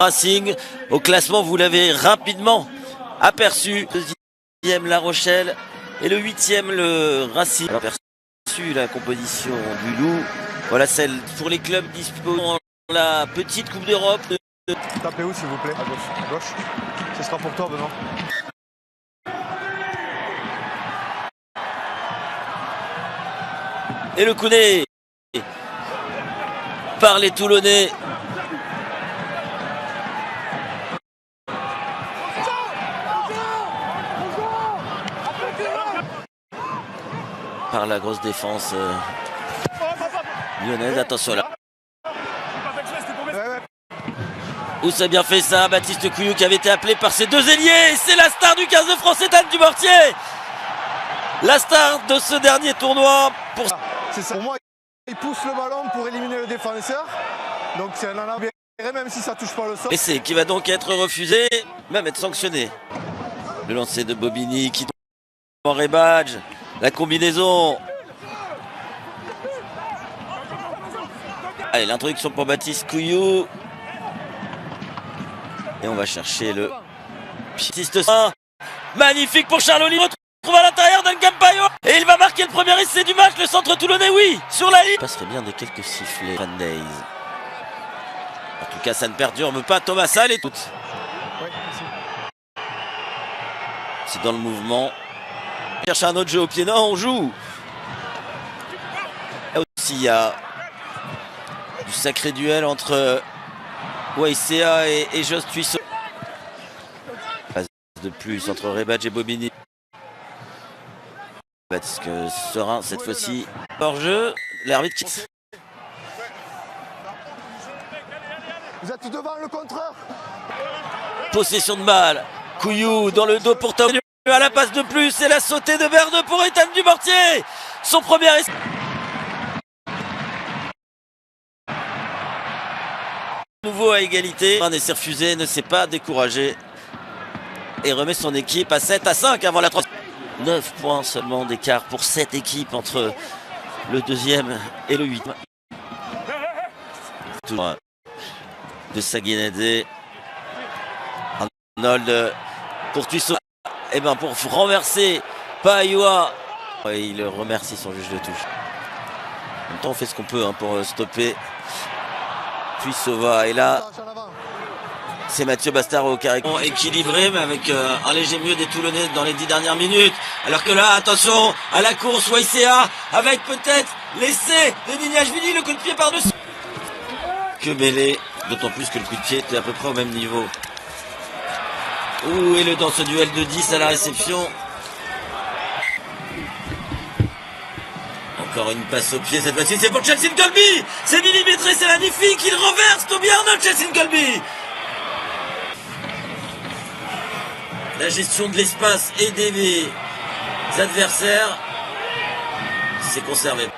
Racing. Au classement, vous l'avez rapidement aperçu. Deuxième, La Rochelle. Et le 8e, le Racing. Alors, aperçu la composition du Loup. Voilà celle pour les clubs disposant la petite Coupe d'Europe. Tapez où, s'il vous plaît? À gauche. À gauche. Ce sera pour toi, Benoît. Et le coup d'œil par les Toulonnais. Par la grosse défense lyonnaise. Attention là. Où ça a bien fait ça, Baptiste Couillou qui avait été appelé par ses deux ailiers. C'est la star du 15 de France, Ethan Dumortier. La star de ce dernier tournoi. C'est ça. Pour moi, il pousse le ballon pour éliminer le défenseur. Donc c'est un en arrière, même si ça touche pas le sol. Et c'est qui va donc être refusé, même être sanctionné. Le lancer de Bobigny qui tombe en rebadge. La combinaison. Allez, l'introduction pour Baptiste Couillou. Et on va chercher le Baptiste. Magnifique pour Charles Olivier. Retrouve à l'intérieur d'un Campayo. Et il va marquer le premier essai du match. Le centre toulonnais, oui, sur la ligne. Il passerait bien des quelques sifflets. Fan Days. En tout cas, ça ne perdure pas. Thomas Sall et toutes. C'est dans le mouvement. On cherche un autre jeu au pied. Non, on joue. Là aussi, il y a du sacré duel entre Waïséa et Jost Tuissot. Passe de plus entre Rebadge et Bobigny. Parce que Serein, cette fois-ci, hors jeu. L'arbitre qui... Vous êtes devant le contreur. Possession de balle. Couillou dans le dos pour Tom. À la passe de plus et la sautée de Berdeux pour Ethan Dumortier. Son premier essai. Nouveau à égalité. Un essai refusé, ne s'est pas découragé. Et remet son équipe à 7-5 avant la 3. 9 points seulement d'écart pour cette équipe entre le 2e et le 8e. Toujours de Saguenadé. Arnold pour Tuissot. Et bien pour renverser Payoua. Et il remercie son juge de touche. En même temps on fait ce qu'on peut pour stopper Tuissova. Et là c'est Mathieu Bastaro qui a équilibré mais avec un léger mieux des Toulonnais dans les 10 dernières minutes. Alors que là attention à la course Waïséa avec peut-être l'essai de Nignashvili, le coup de pied par-dessus. Que mêlé, d'autant plus que le coup de pied était à peu près au même niveau. Ouh, et le dans ce duel de 10 à la réception. Encore une passe au pied cette fois-ci, c'est pour Chelsea Colby. C'est millimétré, c'est magnifique, il renverse Toby Arnold, Chelsea Colby. La gestion de l'espace et des adversaires, c'est conservé.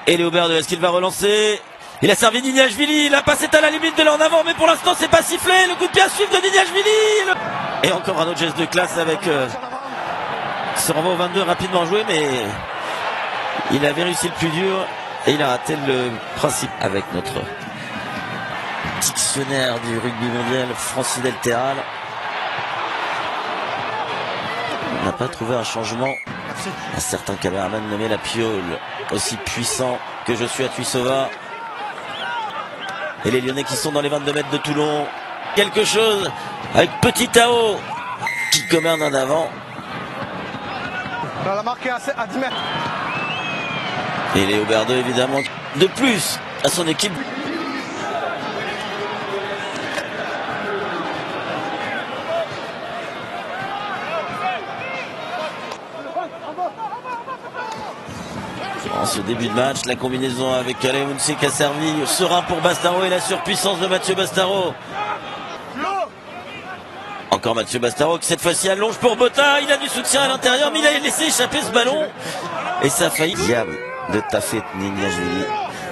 Et Léo Berdeux, est-ce qu'il va relancer? Il a servi Nignashvili, la passe est à la limite de l'en avant, mais pour l'instant c'est pas sifflé. Le coup de pied à suivre de Nignashvili. Et encore un autre geste de classe avec ce renvoi au 22 rapidement joué, mais il avait réussi le plus dur et il a raté le principe avec notre dictionnaire du rugby mondial, Francis Delteral. On n'a pas trouvé un changement. Un certain caméraman nommé La Piole, aussi puissant que je suis à Tuissova. Et les Lyonnais qui sont dans les 22 mètres de Toulon. Quelque chose avec Petit Tao qui commande en avant. On l'a marqué à 10 mètres. Et Léo Berdeux évidemment de plus à son équipe. En ce début de match, la combinaison avec Alemounsi qui a servi Serein pour Bastaro et la surpuissance de Mathieu Bastaro. Encore Mathieu Bastaro qui cette fois-ci allonge pour Botta. Il a du soutien à l'intérieur mais il a laissé échapper ce ballon. Et ça a failli. Diable de Tafet Nignashvili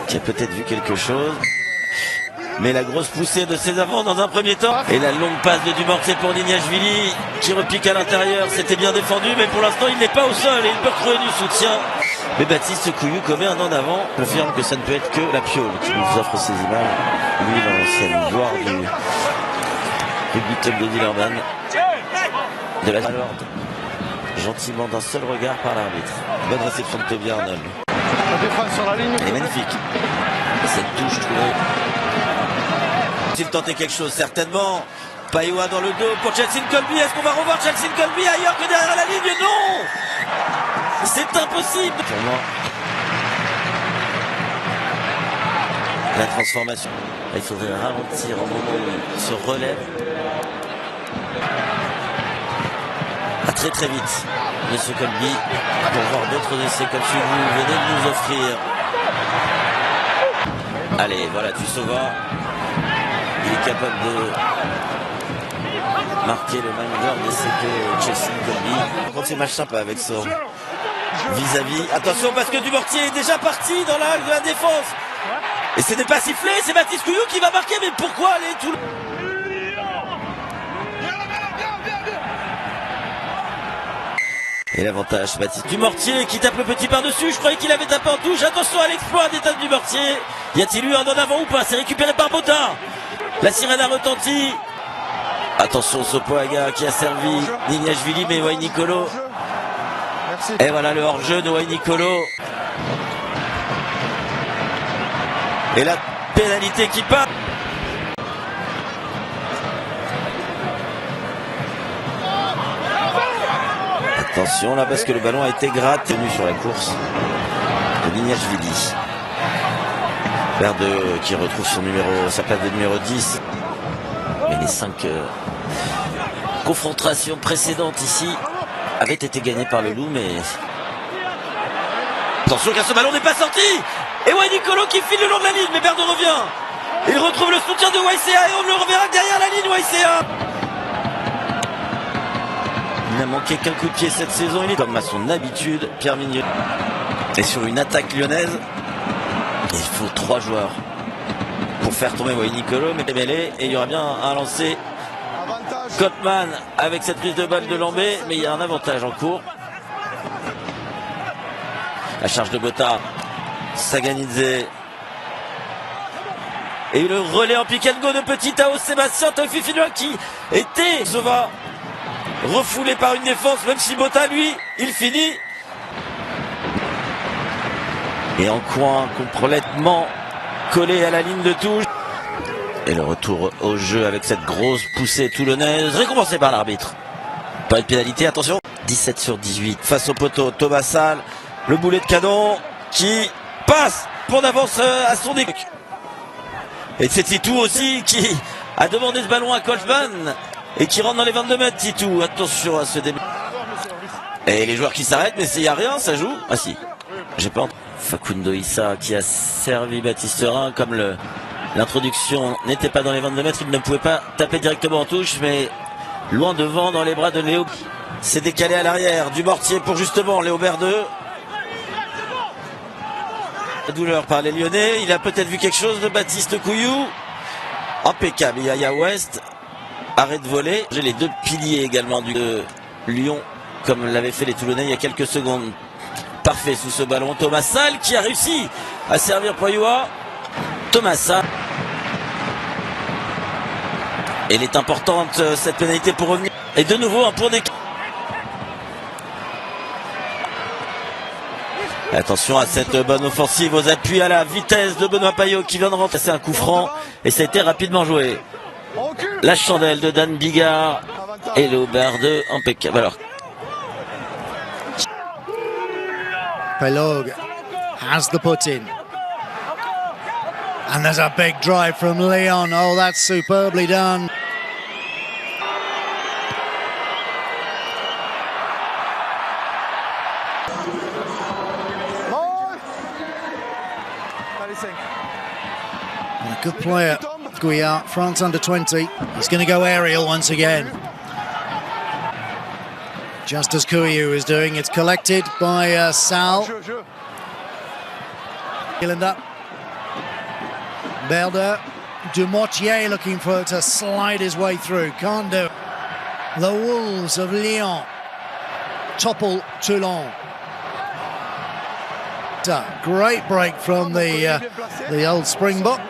qui a peut-être vu quelque chose. Mais la grosse poussée de ses avants dans un premier temps. Et la longue passe de Dumortier pour Nignashvili qui repique à l'intérieur. C'était bien défendu mais pour l'instant il n'est pas au sol et il peut retrouver du soutien. Mais Baptiste Couillou commet un en avant. Confirme que ça ne peut être que La Piole qui nous offre ces images. Lui, l'ancienne gloire du Beatle de Villeurbanne. De la alors, gentiment d'un seul regard par l'arbitre. Bonne réception de Toby Arnold. La défense sur la ligne. Elle est magnifique. Cette touche trouvée. S'il tentait quelque chose, certainement. Paiwa dans le dos pour Chelsea Colby. Est-ce qu'on va revoir Chelsea Colby ailleurs que derrière la ligne? Non! C'est impossible! Pour moi, la transformation. Il faudrait ralentir au moment où il se relève. À très très vite, Monsieur Colby, pour voir d'autres essais comme celui que vous venez de nous offrir. Allez, voilà, tu sauras. Il est capable de marquer le même genre d'essai que Chelsea Colby. Quand c'est match sympa avec son vis-à-vis. Attention parce que Dumortier est déjà parti dans la halle de la défense. Et ce n'est pas sifflé, c'est Baptiste Couillou qui va marquer. Mais pourquoi aller tout le... Et l'avantage, Baptiste Dumortier qui tape le petit par-dessus. Je croyais qu'il avait tapé en touche. Attention à l'exploit d'État de Dumortier. Y a-t-il eu un en avant ou pas? C'est récupéré par Botin. La sirène a retenti. Attention Sopoaga qui a servi Nignashvili, mais Wai Nicolo. Et voilà le hors-jeu de Wai Nicolo. Et la pénalité qui part. Attention là parce que le ballon a été gratté sur la course de Nignashvili. Verdeux qui retrouve sa place de numéro 10. Mais les 5 confrontations précédentes ici avaient été gagnées par le Loup, mais... Attention car ce ballon n'est pas sorti. Et Wai Nicolo qui file le long de la ligne, mais Verdeux revient. Il retrouve le soutien de YCA et on le reverra derrière la ligne YCA. Il n'a manqué qu'un coup de pied cette saison, il est comme à son habitude, Pierre Mignot. Et sur une attaque lyonnaise, il faut 3 joueurs pour faire tomber Wai Nicolo, mais mêlé, et il y aura bien un lancé. Cotman avec cette prise de balle de Lambé, mais il y a un avantage en cours. La charge de Botta, Saganidze. Et le relais en pick and go de Petit Tao Sébastien Tofifinois qui était Zova refoulé par une défense, même si Botta lui, il finit. Et en coin, complètement collé à la ligne de touche. Et le retour au jeu avec cette grosse poussée toulonnaise, récompensée par l'arbitre. Pas de pénalité, attention. 17 sur 18 face au poteau, Thomas Salle. Le boulet de canon qui passe pour d'avance à son équipe. Et c'est Titou aussi qui a demandé ce ballon à Coltman et qui rentre dans les 22 mètres. Titou, attention à ce début. Et les joueurs qui s'arrêtent, mais il n'y a rien, ça joue. Ah si, j'ai pas entendu. Facundo Issa qui a servi Baptiste Rhin, comme l'introduction n'était pas dans les 22 mètres, il ne pouvait pas taper directement en touche, mais loin devant dans les bras de Léo. C'est décalé à l'arrière, Dumortier pour justement Léo Verdeux. La douleur par les Lyonnais, il a peut-être vu quelque chose de Baptiste Couillou. Impeccable, Yaya West, arrêt de volée. J'ai les 2 piliers également de Lyon, comme l'avaient fait les Toulonnais il y a quelques secondes. Parfait sous ce ballon, Thomas Salle qui a réussi à servir Paiwa. Thomas Salle. Elle est importante cette pénalité pour revenir. Et de nouveau un point d'équipe. Attention à cette bonne offensive aux appuis à la vitesse de Benoît Payot qui vient de remplacer un coup franc. Et ça a été rapidement joué. La chandelle de Dan Bigard et Léo Verdeux impeccable. Alors, Pelog has the put in. And there's a big drive from Leon. Oh, that's superbly done. And a good player, Guyart, France under 20. He's going to go aerial once again. Just as Couillou is doing, it's collected by Sal. Up. Verdeux, Dumortier looking to slide his way through, can't do it. The Wolves of Lyon topple Toulon. Great break from the old Springbok.